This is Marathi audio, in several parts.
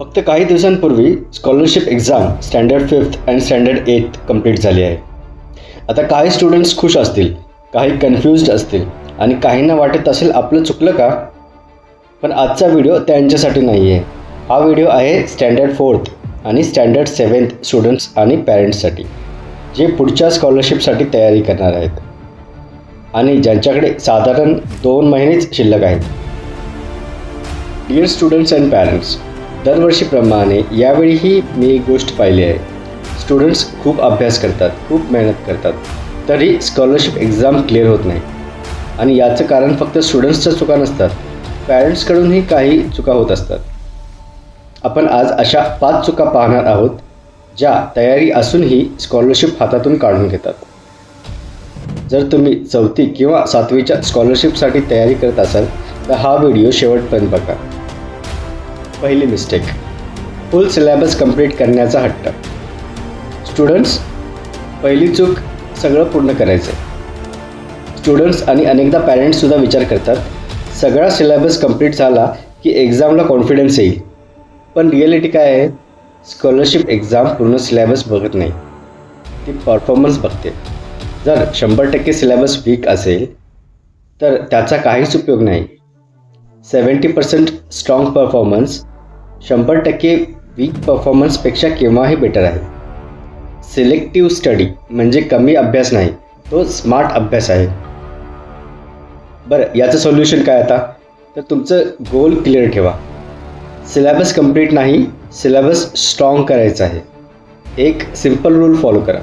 फक्त काही दिवसांपूर्वी स्कॉलरशिप एक्झाम स्टँडर्ड 5th आणि स्टँडर्ड 8th कंप्लीट झाली आहे. आता काही स्टुडंट्स खुश असतील, काही कन्फ्युज्ड असतील आणि काहींना वाटत असेल आपलं चुकलं का? पण आजचा व्हिडिओ त्यांच्यासाठी नाही आहे. हा व्हिडिओ आहे स्टँडर्ड 4th आणि स्टँडर्ड 7th स्टुडंट्स आणि पॅरेंट्ससाठी, जे पुढच्या स्कॉलरशिपसाठी तयारी करणार आहेत आणि ज्यांच्याकडे साधारण 2 महिनेच शिल्लक आहेत. डिअर स्टुडंट्स अँड पॅरेंट्स, दरवर्षीप्रमाणे यावेळीही मी एक गोष्ट पाहिली आहे. स्टुडंट्स खूप अभ्यास करतात, खूप मेहनत करतात, तरी स्कॉलरशिप एक्झाम क्लिअर होत नाही. आणि याचं कारण फक्त स्टुडंट्सच्या चुका नसतात, पॅरेंट्सकडूनही काही चुका होत असतात. आपण आज अशा 5 चुका पाहणार आहोत, ज्या तयारी असूनही स्कॉलरशिप हातातून काढून घेतात. जर तुम्ही 4थी किंवा 7वीच्या स्कॉलरशिपसाठी तयारी करत असाल तर हा व्हिडिओ शेवटपर्यंत बघा. पहिली मिस्टेक, फुल सिलेबस कंप्लीट करण्याचा हट्ट. स्टुडंट्स, पहिली चूक सगळं पूर्ण करायचं आहे. स्टुडंट्स आणि अनेकदा पॅरेंट्ससुद्धा विचार करतात, सगळा सिलेबस कंप्लीट झाला की एक्झामला कॉन्फिडन्स येईल. पण रिॲलिटी काय आहे? स्कॉलरशिप एक्झाम पूर्ण सिलेबस बघत नाही, ती परफॉर्मन्स बघते. जर 100% सिलेबस वीक असेल तर त्याचा काहीच उपयोग नाही. 70% स्ट्रॉंग परफॉर्मन्स 100% वीक परफॉर्मन्सपेक्षा केव्हाही बेटर आहे. सिलेक्टिव्ह स्टडी म्हणजे कमी अभ्यास नाही, तो स्मार्ट अभ्यास आहे. बरं, याचं सोल्युशन काय आता? तर तुमचं गोल क्लिअर ठेवा. सिलेबस कंप्लीट नाही, सिलेबस स्ट्रॉंग करायचा आहे. एक सिम्पल रूल फॉलो करा.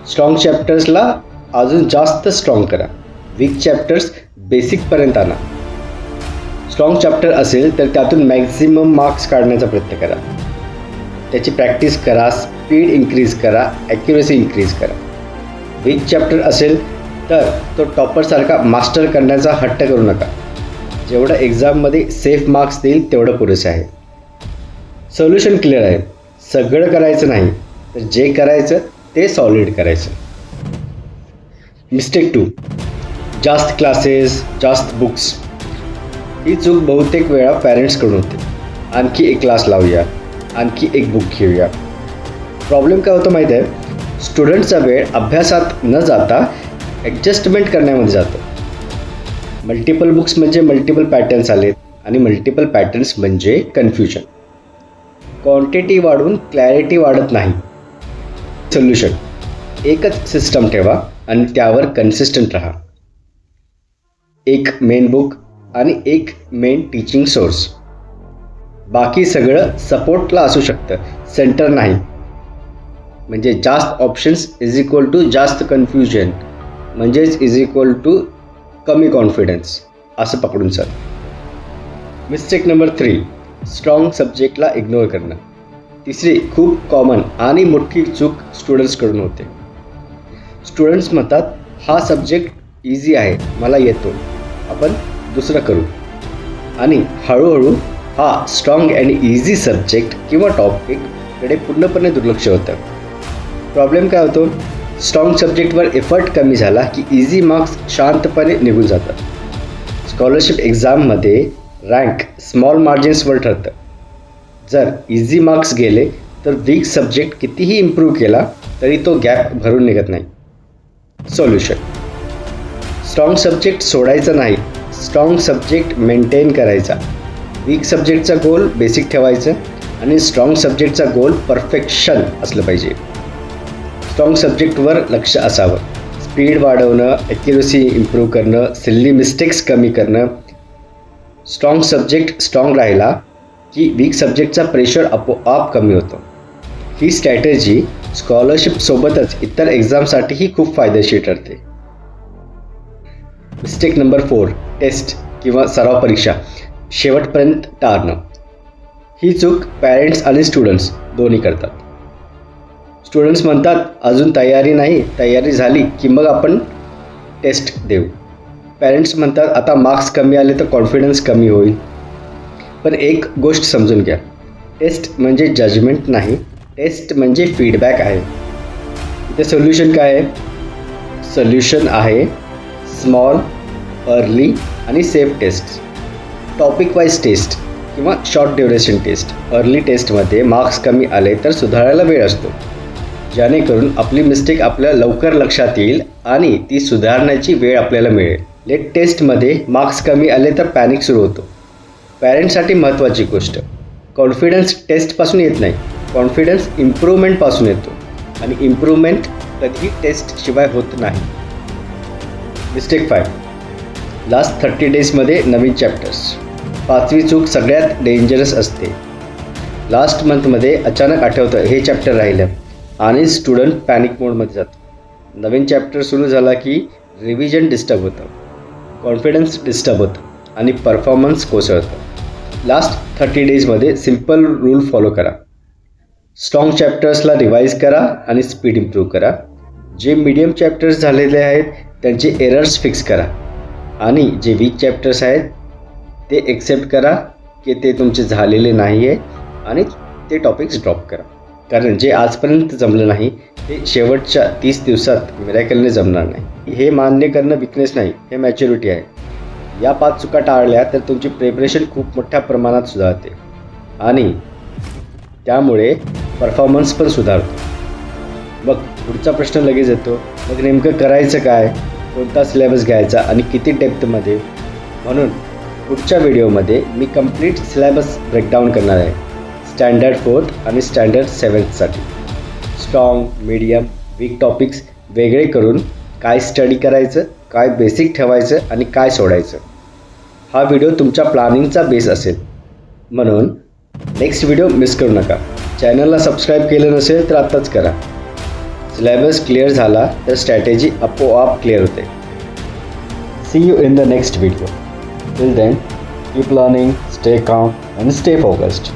स्ट्रॉंग चॅप्टर्सला अजून जास्त स्ट्रॉंग करा, वीक चॅप्टर्स बेसिकपर्यंत आणा. स्ट्रॉंग चॅप्टर असेल तर त्यातून मॅक्झिमम मार्क्स काढण्याचा प्रयत्न करा. त्याची प्रॅक्टिस करा, स्पीड इन्क्रीज करा, ॲक्युरेसी इन्क्रीज करा. वीक चॅप्टर असेल तर तो टॉपरसारखा मास्टर करण्याचा हट्ट करू नका. जेवढं एक्झाममध्ये सेफ मार्क्स देईल तेवढं पुरेसे आहे. सोल्युशन क्लिअर आहे. सगळं करायचं नाही, तर जे करायचं ते सॉलिड करायचं. मिस्टेक 2, जास्त क्लासेस, जास्त बुक्स. ही चूक बहुतेक वेळा पॅरेंट्सकडून होते. आणखी एक क्लास लावूया, आणखी एक बुक घेऊया. प्रॉब्लेम काय होतं माहीत आहे? स्टुडंटचा वेळ अभ्यासात न जाता ॲडजस्टमेंट करण्यामध्ये जातो. मल्टिपल बुक्स म्हणजे मल्टिपल पॅटर्न्स आलेत आणि मल्टिपल पॅटर्न्स म्हणजे कन्फ्युजन. क्वांटिटी वाढून क्लॅरिटी वाढत नाही. सोल्युशन, एकच सिस्टम ठेवा आणि त्यावर कन्सिस्टंट राहा. एक मेन बुक आणि एक मेन टीचिंग सोर्स. बाकी सगळं सपोर्टला असू शकतं, सेंटर नाही. म्हणजे जास्त ऑप्शन्स इज इक्वल टू जास्त कन्फ्युजन, म्हणजेच इज इक्वल टू कमी कॉन्फिडन्स, असं पकडून चल. मिस्टेक नंबर 3, स्ट्रॉंग सब्जेक्टला इग्नोर करणं. तिसरी खूप कॉमन आणि मोठी चूक स्टुडंट्सकडून होते. स्टुडंट्स म्हणतात, हा सब्जेक्ट इझी आहे, मला येतो, आपण दुसरं करू. आणि हळूहळू हा स्ट्रॉंग आणि इझी सब्जेक्ट किंवा टॉपिककडे पूर्णपणे दुर्लक्ष होतं. प्रॉब्लेम काय होतो? स्ट्रॉंग सब्जेक्टवर एफर्ट कमी झाला की इझी मार्क्स शांतपणे निघून जातात. स्कॉलरशिप एक्झाममध्ये रँक स्मॉल मार्जिन्सवर ठरतं. जर इझी मार्क्स गेले तर वीक सब्जेक्ट कितीही इम्प्रूव्ह केला तरी तो गॅप भरून निघत नाही. सोल्युशन, स्ट्रॉंग सब्जेक्ट सोडायचा नाही, स्ट्रॉंग सब्जेक्ट मेंटेन करायचा. वीक सब्जेक्टचा गोल बेसिक ठेवायचं आणि स्ट्रॉंग सब्जेक्टचा गोल परफेक्शन असलं पाहिजे. स्ट्रॉंग सब्जेक्टवर लक्ष असावं. स्पीड वाढवणं, ॲक्युरेसी इम्प्रूव्ह करणं, सिल्ली मिस्टेक्स कमी करणं. स्ट्रॉंग सब्जेक्ट स्ट्रॉंग राहिला की वीक सब्जेक्टचा प्रेशर आपोआप कमी होतो. ही स्ट्रॅटेजी स्कॉलरशिपसोबतच इतर एक्झामसाठीही खूप फायदेशीर ठरते. मिस्टेक नंबर 4, टेस्ट किंवा सराव परीक्षा शेवटपर्यंत टाळणं. ही चूक पॅरेंट्स आणि स्टुडंट्स दोन्ही करतात. स्टुडंट्स म्हणतात, अजून तयारी नाही, तयारी झाली की मग आपण टेस्ट देऊ. पॅरेंट्स म्हणतात, आता मार्क्स कमी आले तर कॉन्फिडन्स कमी होईल. पण एक गोष्ट समजून घ्या, टेस्ट म्हणजे जजमेंट नाही, टेस्ट म्हणजे फीडबॅक आहे. इथे सोल्युशन काय आहे? सोल्युशन आहे स्मॉल, अर्ली आणि safe test. Topic wise test किंवा शॉर्ट ड्युरेशन टेस्ट. अर्ली टेस्टमध्ये मार्क्स कमी आले तर सुधारायला वेळ असतो, जेणेकरून आपली मिस्टेक आपल्याला लवकर लक्षात येईल आणि ती सुधारण्याची वेळ आपल्याला मिळेल. लेट टेस्टमध्ये मार्क्स कमी आले तर पॅनिक सुरू होतो. पॅरेंट्ससाठी महत्त्वाची गोष्ट, कॉन्फिडन्स टेस्टपासून येत नाही, कॉन्फिडन्स इम्प्रूव्हमेंटपासून येतो आणि इम्प्रूव्हमेंट कधीही टेस्टशिवाय होत नाही. मिस्टेक 5, लास्ट 30 डेजमध्ये नवीन चॅप्टर्स. 5वी चूक सगळ्यात डेंजरस असते. लास्ट मंथमध्ये अचानक आठवतं हे चॅप्टर राहिलं आणि स्टुडंट पॅनिक मोडमध्ये जातो. नवीन चॅप्टर सुरू झाला की रिव्हिजन डिस्टर्ब होतं, कॉन्फिडन्स डिस्टर्ब होतं आणि परफॉर्मन्स कोसळतं. लास्ट 30 डेजमध्ये सिम्पल रूल फॉलो करा. स्ट्रॉंग चॅप्टर्सला रिवाईज करा आणि स्पीड इम्प्रूव्ह करा. जे मीडियम चॅप्टर्स झालेले आहेत त्यांचे एरर्स फिक्स करा आणि जे वीक चॅप्टर्स आहेत ते एक्सेप्ट करा की ते तुमचे झालेले नाही आहे आणि ते टॉपिक्स ड्रॉप करा. कारण जे आजपर्यंत जमलं नाही ते शेवटच्या 30 दिवसात मिरॅकलने जमणार नाही. हे मान्य करणं विकनेस नाही, हे मॅच्युरिटी आहे. या 5 चुका टाळल्या तर तुमची प्रिपरेशन खूप मोठ्या प्रमाणात सुधारते आणि त्यामुळे परफॉर्मन्स पण सुधारतो. मग पुढचा प्रश्न लगेच येतो, मग नेमकं करायचं काय, कोणता सिलेबस घ्यायचा आणि किती डेप्थमध्ये. म्हणून पुढच्या व्हिडिओमध्ये मी कंप्लीट सिलेबस ब्रेकडाऊन करणार आहे, स्टँडर्ड 4th आणि स्टँडर्ड 7thसाठी. स्ट्रॉंग, मीडियम, वीक टॉपिक्स वेगळे करून काय स्टडी करायचं, काय बेसिक ठेवायचं आणि काय सोडायचं. हा व्हिडिओ तुमच्या प्लॅनिंगचा बेस असेल. म्हणून नेक्स्ट व्हिडिओ मिस करू नका. चॅनलला सबस्क्राईब केलं नसेल तर आत्ताच करा. सिलेबस क्लिअर झाला तर स्ट्रॅटेजी आपोआप क्लिअर होते. See you in the next video. Till then, keep learning, stay calm and stay focused.